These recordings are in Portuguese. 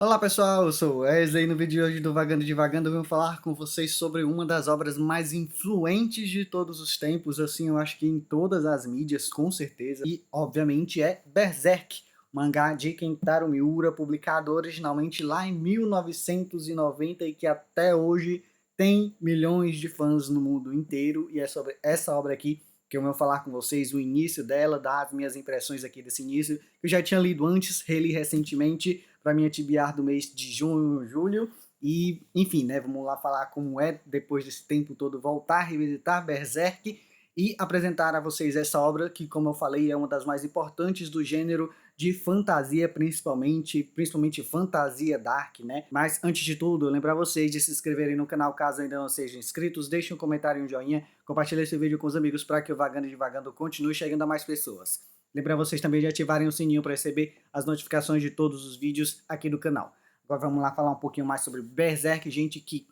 Olá pessoal, eu sou o Wesley e no vídeo de hoje do Vagando Divagando eu venho falar com vocês sobre uma das obras mais influentes de todos os tempos, assim, eu acho que em todas as mídias, com certeza, e obviamente é Berserk, mangá de Kentaro Miura, publicado originalmente lá em 1990 e que até hoje tem milhões de fãs no mundo inteiro, e é sobre essa obra aqui que eu vou falar com vocês, o início dela, dar as minhas impressões aqui desse início, que eu já tinha lido antes, reli recentemente, para minha TBR do mês de junho, julho, e enfim, né, vamos lá falar como é, depois desse tempo todo, voltar a revisitar Berserk e apresentar a vocês essa obra que, como eu falei, é uma das mais importantes do gênero de fantasia, principalmente fantasia dark, né? Mas antes de tudo, lembrar vocês de se inscreverem no canal caso ainda não sejam inscritos, deixem um comentário e um joinha, compartilhem esse vídeo com os amigos para que o Vagando e Divagando continue chegando a mais pessoas. Lembrar vocês também de ativarem o sininho para receber as notificações de todos os vídeos aqui do canal. Agora vamos lá falar um pouquinho mais sobre Berserk, gente, que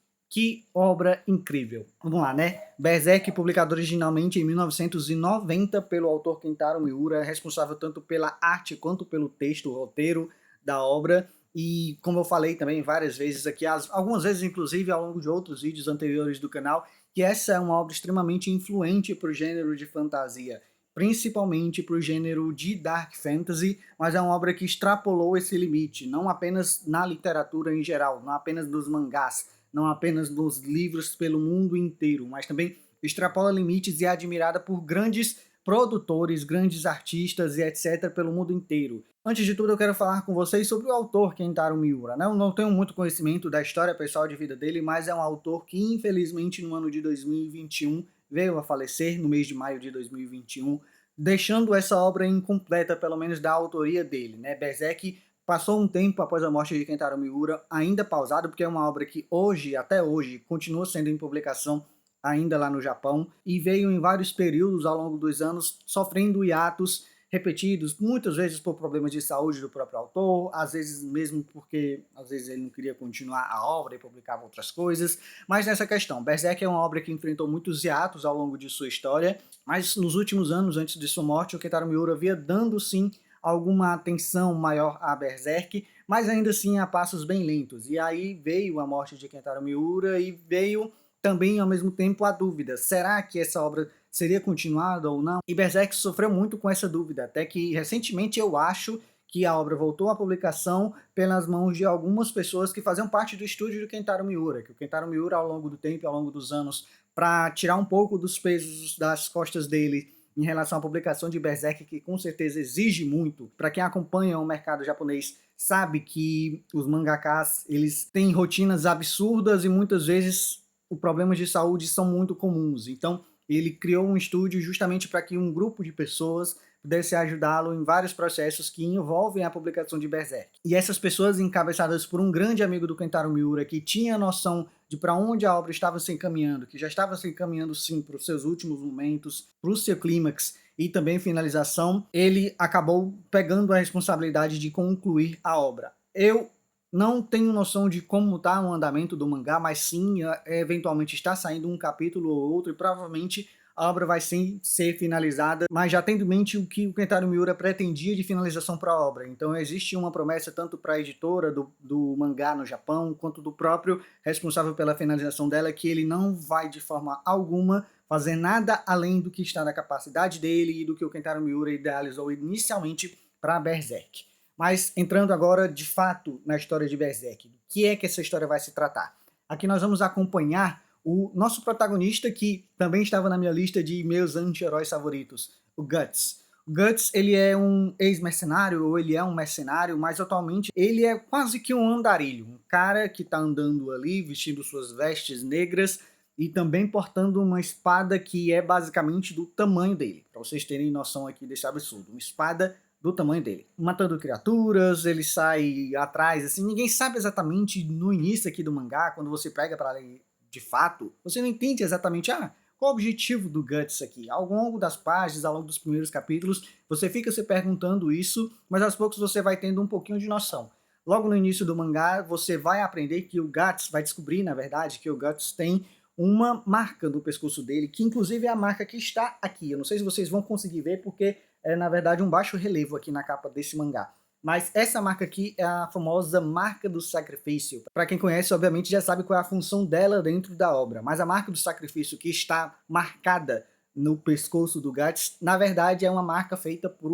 obra incrível. Vamos lá, né? Berserk, publicado originalmente em 1990 pelo autor Kentaro Miura, responsável tanto pela arte quanto pelo texto, o roteiro da obra. E como eu falei também várias vezes aqui, algumas vezes inclusive ao longo de outros vídeos anteriores do canal, que essa é uma obra extremamente influente para o gênero de fantasia, principalmente para o gênero de Dark Fantasy, mas é uma obra que extrapolou esse limite, não apenas na literatura em geral, não apenas dos mangás, não apenas nos livros pelo mundo inteiro, mas também extrapola limites e é admirada por grandes produtores, grandes artistas e etc. pelo mundo inteiro. Antes de tudo, eu quero falar com vocês sobre o autor Kentaro Miura, né? Eu não tenho muito conhecimento da história pessoal de vida dele, mas é um autor que, infelizmente, no ano de 2021, veio a falecer no mês de maio de 2021, deixando essa obra incompleta, pelo menos da autoria dele, né? Berserk passou um tempo após a morte de Kentaro Miura, ainda pausado, porque é uma obra que hoje, até hoje, continua sendo em publicação ainda lá no Japão, e veio em vários períodos ao longo dos anos sofrendo hiatos repetidos, muitas vezes por problemas de saúde do próprio autor, às vezes mesmo porque às vezes ele não queria continuar a obra e publicava outras coisas, mas nessa questão, Berserk é uma obra que enfrentou muitos hiatos ao longo de sua história, mas nos últimos anos, antes de sua morte, o Kentaro Miura via dando sim alguma atenção maior a Berserk, mas ainda assim a passos bem lentos, e aí veio a morte de Kentaro Miura e veio também ao mesmo tempo a dúvida, será que essa obra seria continuada ou não? E Berserk sofreu muito com essa dúvida, até que recentemente eu acho que a obra voltou à publicação pelas mãos de algumas pessoas que faziam parte do estúdio do Kentaro Miura, que o Kentaro Miura ao longo do tempo, ao longo dos anos, para tirar um pouco dos pesos das costas dele em relação à publicação de Berserk, que com certeza exige muito, para quem acompanha o mercado japonês sabe que os mangakas eles têm rotinas absurdas e muitas vezes os problemas de saúde são muito comuns. Então, ele criou um estúdio justamente para que um grupo de pessoas pudesse ajudá-lo em vários processos que envolvem a publicação de Berserk. E essas pessoas, encabeçadas por um grande amigo do Kentaro Miura, que tinha noção de para onde a obra estava se encaminhando, que já estava se encaminhando sim para os seus últimos momentos, para o seu clímax e também finalização, ele acabou pegando a responsabilidade de concluir a obra. Eu não tenho noção de como está o andamento do mangá, mas sim, eventualmente está saindo um capítulo ou outro e provavelmente a obra vai sim ser finalizada, mas já tendo em mente o que o Kentaro Miura pretendia de finalização para a obra. Então existe uma promessa tanto para a editora do mangá no Japão, quanto do próprio responsável pela finalização dela, que ele não vai de forma alguma fazer nada além do que está na capacidade dele e do que o Kentaro Miura idealizou inicialmente para Berserk. Mas entrando agora, de fato, na história de Berserk, do que é que essa história vai se tratar? Aqui nós vamos acompanhar o nosso protagonista, que também estava na minha lista de meus anti-heróis favoritos, o Guts. O Guts, ele é um ex-mercenário, ou ele é um mercenário, mas atualmente ele é quase que um andarilho, um cara que está andando ali, vestindo suas vestes negras, e também portando uma espada que é basicamente do tamanho dele, para vocês terem noção aqui desse absurdo, uma espada do tamanho dele. Matando criaturas, ele sai atrás, assim, ninguém sabe exatamente no início aqui do mangá, quando você pega para ler de fato, você não entende exatamente, qual o objetivo do Guts aqui. Ao longo das páginas, ao longo dos primeiros capítulos, você fica se perguntando isso, mas aos poucos você vai tendo um pouquinho de noção. Logo no início do mangá, você vai aprender que o Guts, vai descobrir, na verdade, que o Guts tem uma marca no pescoço dele, que inclusive é a marca que está aqui. Eu não sei se vocês vão conseguir ver, porque é, na verdade, um baixo relevo aqui na capa desse mangá. Mas essa marca aqui é a famosa marca do sacrifício. Para quem conhece, obviamente já sabe qual é a função dela dentro da obra, mas a marca do sacrifício que está marcada no pescoço do Guts, na verdade é uma marca feita por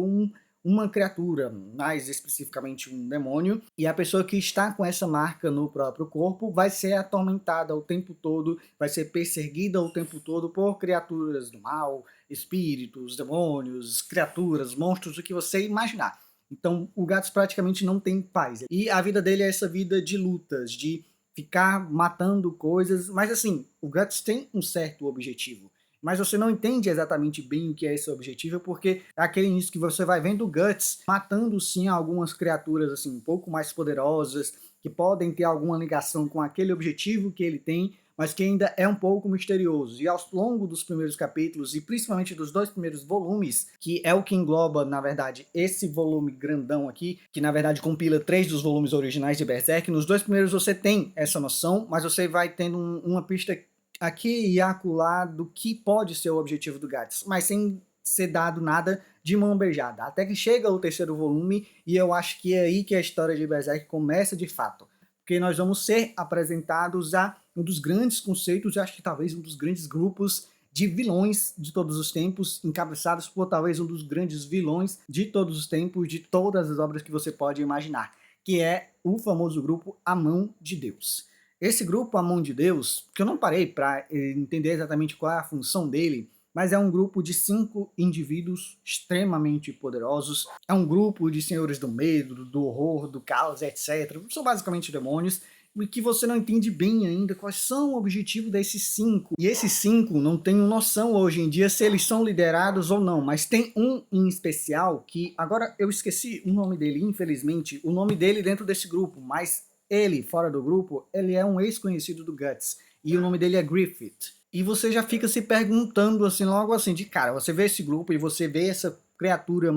uma criatura, mais especificamente um demônio, e a pessoa que está com essa marca no próprio corpo vai ser atormentada o tempo todo, vai ser perseguida o tempo todo por criaturas do mal, espíritos, demônios, criaturas, monstros, o que você imaginar. Então o Guts praticamente não tem paz. E a vida dele é essa vida de lutas, de ficar matando coisas, mas assim, o Guts tem um certo objetivo. Mas você não entende exatamente bem o que é esse objetivo, porque é aquele início que você vai vendo o Guts matando sim algumas criaturas assim um pouco mais poderosas, que podem ter alguma ligação com aquele objetivo que ele tem, mas que ainda é um pouco misterioso. E ao longo dos primeiros capítulos, e principalmente dos 2 primeiros volumes, que é o que engloba, na verdade, esse volume grandão aqui, que na verdade compila 3 dos volumes originais de Berserk, nos 2 primeiros você tem essa noção, mas você vai tendo uma pista aqui e acolá do que pode ser o objetivo do Guts, mas sem ser dado nada de mão beijada. Até que chega o 3º volume, e eu acho que é aí que a história de Berserk começa de fato. Porque nós vamos ser apresentados a um dos grandes conceitos, e acho que talvez um dos grandes grupos de vilões de todos os tempos, encabeçados por talvez um dos grandes vilões de todos os tempos, de todas as obras que você pode imaginar, que é o famoso grupo A Mão de Deus. Esse grupo A Mão de Deus, que eu não parei para entender exatamente qual é a função dele, mas é um grupo de 5 indivíduos extremamente poderosos. É um grupo de senhores do medo, do horror, do caos, etc. São basicamente demônios, e que você não entende bem ainda quais são o objetivo desses 5. E esses 5 não tenho noção hoje em dia se eles são liderados ou não, mas tem um em especial que, agora eu esqueci o nome dele, infelizmente, o nome dele dentro desse grupo, mas ele, fora do grupo, ele é um ex-conhecido do Guts, e o nome dele é Griffith. E você já fica se perguntando assim, logo assim, de cara, você vê esse grupo e você vê essa criatura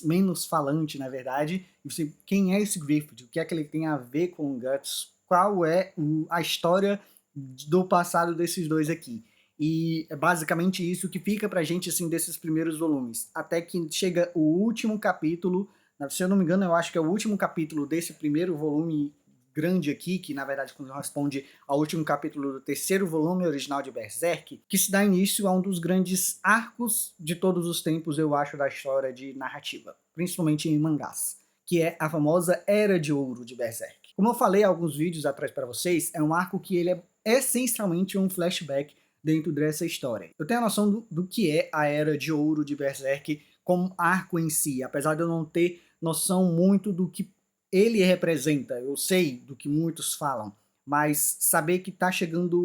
menos falante, na verdade, e você, quem é esse Griffith? O que é que ele tem a ver com o Guts? Qual é a história do passado desses dois aqui? E é basicamente isso que fica pra gente, assim, desses primeiros volumes. Até que chega o último capítulo, se eu não me engano, eu acho que é o último capítulo desse primeiro volume grande aqui, que na verdade corresponde ao último capítulo do 3º volume original de Berserk, que se dá início a um dos grandes arcos de todos os tempos, eu acho, da história de narrativa, principalmente em mangás, que é a famosa Era de Ouro de Berserk. Como eu falei alguns vídeos atrás para vocês, é um arco que ele é essencialmente um flashback dentro dessa história. Eu tenho a noção do que é a Era de Ouro de Berserk como arco em si, apesar de eu não ter noção muito do que ele representa. Eu sei do que muitos falam, mas saber que está chegando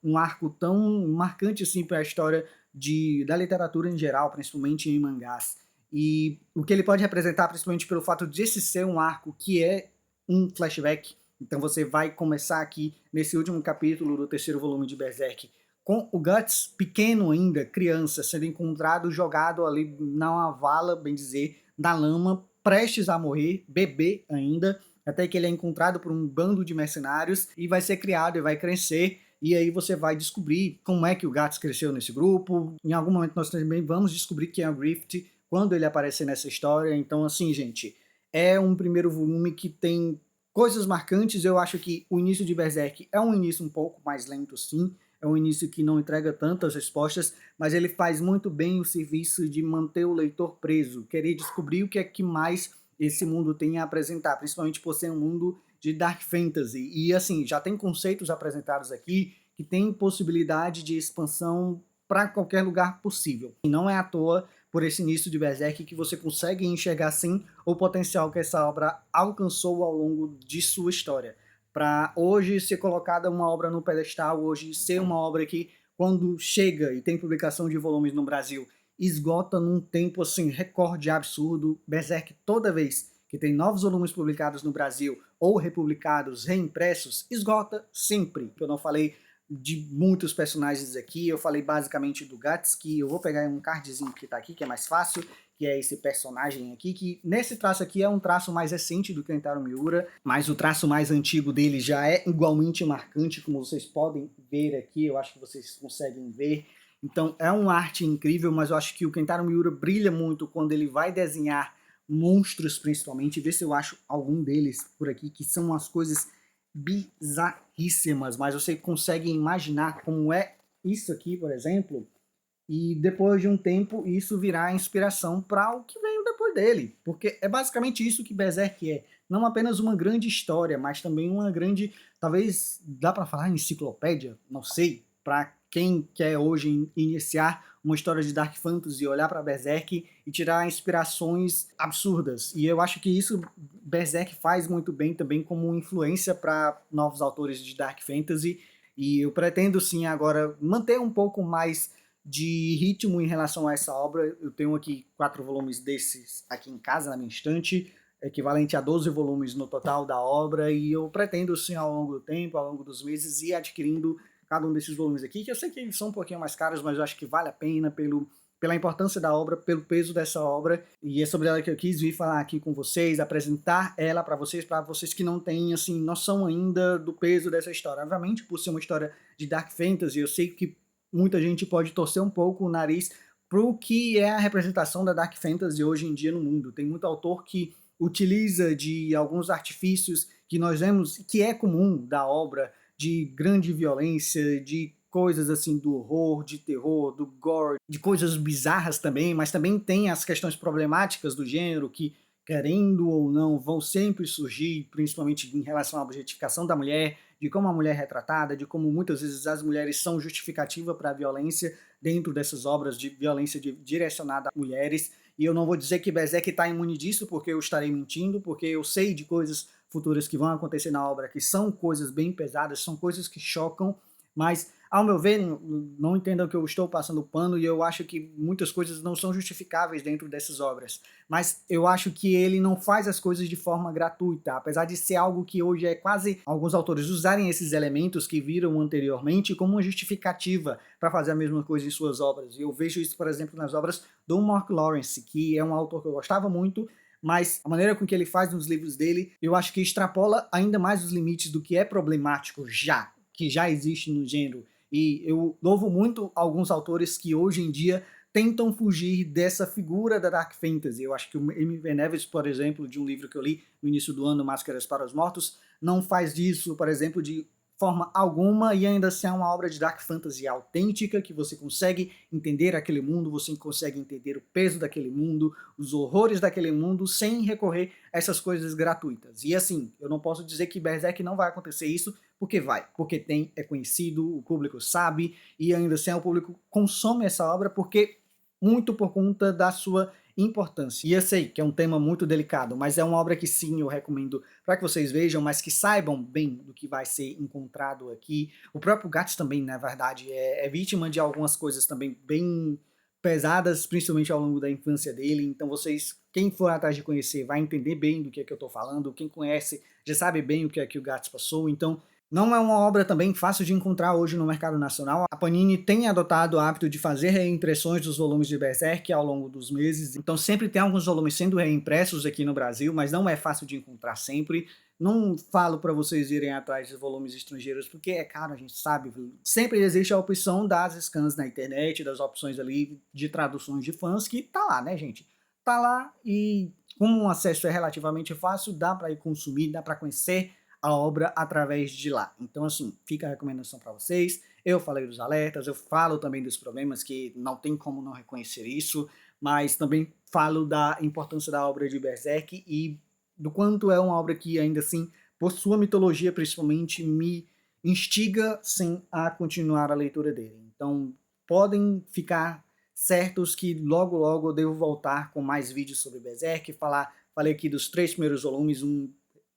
um arco tão marcante assim para a história da literatura em geral, principalmente em mangás, e o que ele pode representar, principalmente pelo fato de esse ser um arco que é um flashback. Então você vai começar aqui nesse último capítulo do 3º volume de Berserk com o Guts pequeno ainda, criança, sendo encontrado jogado ali na vala, bem dizer, na lama, prestes a morrer, bebê ainda, até que ele é encontrado por um bando de mercenários e vai ser criado e vai crescer. E aí você vai descobrir como é que o Guts cresceu nesse grupo. Em algum momento nós também vamos descobrir quem é o Griffith quando ele aparecer nessa história. Então, assim, gente, é um primeiro volume que tem coisas marcantes. Eu acho que o início de Berserk é um início um pouco mais lento, sim. É um início que não entrega tantas respostas, mas ele faz muito bem o serviço de manter o leitor preso, querer descobrir o que é que mais esse mundo tem a apresentar, principalmente por ser um mundo de Dark Fantasy. E assim, já tem conceitos apresentados aqui que tem possibilidade de expansão para qualquer lugar possível. E não é à toa, por esse início de Berserk, que você consegue enxergar sim o potencial que essa obra alcançou ao longo de sua história. Para hoje ser colocada uma obra no pedestal, hoje ser uma obra que, quando chega e tem publicação de volumes no Brasil, esgota num tempo assim, recorde absurdo. Berserk, toda vez que tem novos volumes publicados no Brasil, ou republicados, reimpressos, esgota sempre. Eu não falei de muitos personagens aqui, eu falei basicamente do Guts, que eu vou pegar um cardzinho que tá aqui, que é mais fácil, que é esse personagem aqui, que nesse traço aqui é um traço mais recente do Kentaro Miura, mas o traço mais antigo dele já é igualmente marcante, como vocês podem ver aqui, eu acho que vocês conseguem ver. Então é uma arte incrível, mas eu acho que o Kentaro Miura brilha muito quando ele vai desenhar monstros principalmente, ver se eu acho algum deles por aqui, que são umas coisas bizarríssimas, mas você consegue imaginar como é isso aqui, por exemplo, e depois de um tempo isso virá inspiração para o que veio depois dele, porque é basicamente isso que Berserk é, não apenas uma grande história, mas também uma grande, talvez dá para falar enciclopédia, não sei, para quem quer hoje iniciar uma história de Dark Fantasy, olhar para Berserk e tirar inspirações absurdas. E eu acho que isso Berserk faz muito bem também como influência para novos autores de Dark Fantasy. E eu pretendo sim agora manter um pouco mais de ritmo em relação a essa obra. Eu tenho aqui 4 volumes desses aqui em casa, na minha estante, equivalente a 12 volumes no total da obra, e eu pretendo sim ao longo do tempo, ao longo dos meses, ir adquirindo cada um desses volumes aqui, que eu sei que eles são um pouquinho mais caros, mas eu acho que vale a pena pela importância da obra, pelo peso dessa obra, e é sobre ela que eu quis vir falar aqui com vocês, apresentar ela para vocês que não têm assim noção ainda do peso dessa história. Obviamente, por ser uma história de Dark Fantasy, eu sei que muita gente pode torcer um pouco o nariz pro que é a representação da Dark Fantasy hoje em dia no mundo. Tem muito autor que utiliza de alguns artifícios que nós vemos, que é comum da obra, de grande violência, de coisas assim do horror, de terror, do gore, de coisas bizarras também, mas também tem as questões problemáticas do gênero que, querendo ou não, vão sempre surgir, principalmente em relação à objetificação da mulher, de como a mulher é retratada, de como muitas vezes as mulheres são justificativa para a violência dentro dessas obras de violência direcionada a mulheres. E eu não vou dizer que Berserk está imune disso, porque eu estarei mentindo, porque eu sei de coisas futuras que vão acontecer na obra que são coisas bem pesadas, são coisas que chocam, mas ao meu ver, não entendam que eu estou passando pano, e eu acho que muitas coisas não são justificáveis dentro dessas obras, mas eu acho que ele não faz as coisas de forma gratuita, apesar de ser algo que hoje é quase alguns autores usarem esses elementos que viram anteriormente como uma justificativa para fazer a mesma coisa em suas obras. E eu vejo isso, por exemplo, nas obras do Mark Lawrence, que é um autor que eu gostava muito, mas a maneira com que ele faz nos livros dele, eu acho que extrapola ainda mais os limites do que é problemático que já existe no gênero. E eu louvo muito alguns autores que hoje em dia tentam fugir dessa figura da Dark Fantasy. Eu acho que o M.V. Neves, por exemplo, de um livro que eu li no início do ano, Máscaras para os Mortos, não faz disso, por exemplo, de forma alguma, e ainda assim é uma obra de Dark Fantasy autêntica, que você consegue entender aquele mundo, você consegue entender o peso daquele mundo, os horrores daquele mundo, sem recorrer a essas coisas gratuitas. E assim, eu não posso dizer que Berserk não vai acontecer isso, porque vai, porque tem, é conhecido, o público sabe, e ainda assim o público consome essa obra porque muito por conta da sua importância. E eu sei que é um tema muito delicado, mas é uma obra que sim, eu recomendo para que vocês vejam, mas que saibam bem do que vai ser encontrado aqui. O próprio Gats também, na verdade, é vítima de algumas coisas também bem pesadas, principalmente ao longo da infância dele, então vocês, quem for atrás de conhecer, vai entender bem do que é que eu estou falando, quem conhece já sabe bem o que é que o Gats passou, então não é uma obra também fácil de encontrar hoje no mercado nacional. A Panini tem adotado o hábito de fazer reimpressões dos volumes de Berserk ao longo dos meses, então sempre tem alguns volumes sendo reimpressos aqui no Brasil, mas não é fácil de encontrar sempre. Não falo para vocês irem atrás de volumes estrangeiros, porque é caro, a gente sabe. Sempre existe a opção das scans na internet, das opções ali de traduções de fãs, que tá lá, né, gente? Tá lá, e como o acesso é relativamente fácil, dá para ir consumir, dá para conhecer a obra através de lá. Então, assim, fica a recomendação para vocês. Eu falei dos alertas, eu falo também dos problemas, que não tem como não reconhecer isso, mas também falo da importância da obra de Berserk e do quanto é uma obra que, ainda assim, por sua mitologia principalmente, me instiga sim a continuar a leitura dele. Então, podem ficar certos que logo logo eu devo voltar com mais vídeos sobre Berserk, falei aqui dos 3 primeiros volumes, um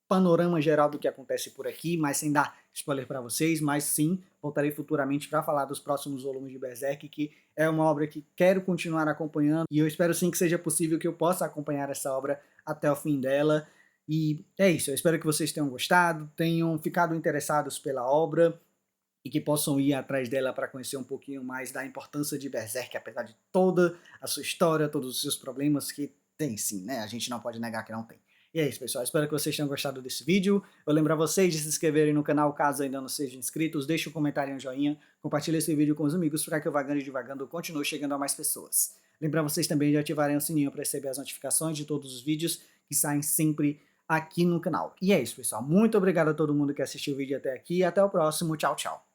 panorama geral do que acontece por aqui, mas sem dar spoiler para vocês, mas sim, voltarei futuramente para falar dos próximos volumes de Berserk, que é uma obra que quero continuar acompanhando, e eu espero sim que seja possível que eu possa acompanhar essa obra até o fim dela. E é isso, eu espero que vocês tenham gostado, tenham ficado interessados pela obra, e que possam ir atrás dela para conhecer um pouquinho mais da importância de Berserk, apesar de toda a sua história, todos os seus problemas, que tem sim, né? A gente não pode negar que não tem. E é isso, pessoal. Espero que vocês tenham gostado desse vídeo. Eu lembro a vocês de se inscreverem no canal caso ainda não sejam inscritos. Deixe um comentário e um joinha. Compartilhe esse vídeo com os amigos para que o Vagando e Divagando continue chegando a mais pessoas. Lembrar vocês também de ativarem o sininho para receber as notificações de todos os vídeos que saem sempre aqui no canal. E é isso, pessoal. Muito obrigado a todo mundo que assistiu o vídeo até aqui. E até o próximo. Tchau, tchau.